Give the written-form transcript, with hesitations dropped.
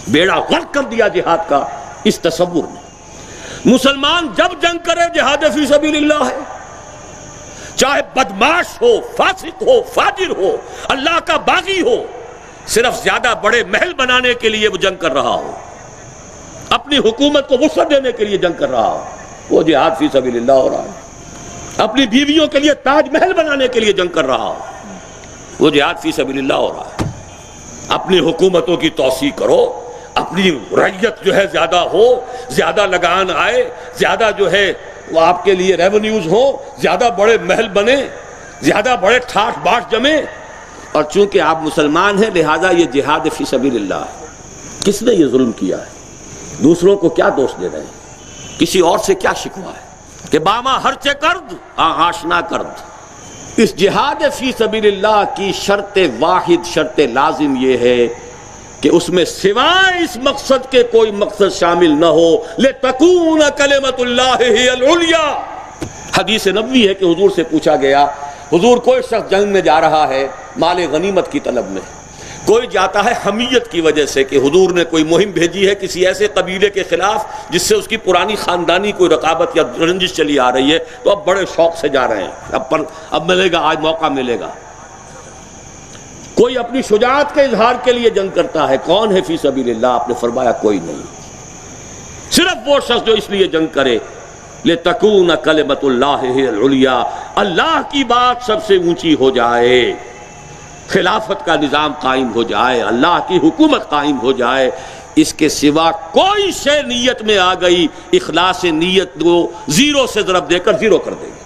بیڑا غرق کر دیا جہاد کا اس تصور نے۔ مسلمان جب جنگ کرے جہاد فی سبیل اللہ ہے، چاہے بدماش ہو، فاسق ہو، فاجر ہو، اللہ کا باغی ہو، صرف زیادہ بڑے محل بنانے کے لیے وہ جنگ کر رہا ہو، اپنی حکومت کو وسعت دینے کے لیے جنگ کر رہا ہو، وہ جہاد فی سبیل اللہ ہو رہا ہے۔ اپنی بیویوں کے لیے تاج محل بنانے کے لیے جنگ کر رہا ہو، وہ جہاد فی سبیل اللہ ہو رہا ہے۔ اپنی حکومتوں کی توسیع کرو، اپنی رعیت جو ہے زیادہ ہو، زیادہ لگان آئے، زیادہ جو ہے وہ آپ کے لیے ریونیوز ہو، زیادہ بڑے محل بنے، زیادہ بڑے ٹھاٹ باٹ جمے، اور چونکہ آپ مسلمان ہیں لہذا یہ جہاد فی سبیل اللہ ہے۔ کس نے یہ ظلم کیا ہے؟ دوسروں کو کیا دوست دے رہے ہیں؟ کسی اور سے کیا شکوہ ہے کہ باما ہرچے کرد آشنا کرد؟ اس جہاد فی سبیل اللہ کی شرط واحد، شرط لازم یہ ہے کہ اس میں سوائے اس مقصد کے کوئی مقصد شامل نہ ہو، لِتَكُونَ كَلِمَةُ اللَّهِ هِيَ الْعُلْيَا۔ حدیث نبوی ہے کہ حضور سے پوچھا گیا، حضور کوئی شخص جنگ میں جا رہا ہے مال غنیمت کی طلب میں، کوئی جاتا ہے حمیت کی وجہ سے کہ حضور نے کوئی مہم بھیجی ہے کسی ایسے قبیلے کے خلاف جس سے اس کی پرانی خاندانی کوئی رقابت یا رنجش چلی آ رہی ہے، تو اب بڑے شوق سے جا رہے ہیں، اب ملے گا، آج موقع ملے گا۔ کوئی اپنی شجاعت کے اظہار کے لیے جنگ کرتا ہے، کون ہے فی سبیل اللہ؟ آپ نے فرمایا کوئی نہیں، صرف وہ شخص جو اس لیے جنگ کرے لِتَكُونَ كَلِمَةُ اللَّهِ هِيَ الْعُلْيَا، اللہ کی بات سب سے اونچی ہو جائے، خلافت کا نظام قائم ہو جائے، اللہ کی حکومت قائم ہو جائے۔ اس کے سوا کوئی شے نیت میں آ گئی، اخلاص نیت کو زیرو سے ضرب دے کر زیرو کر دے گی۔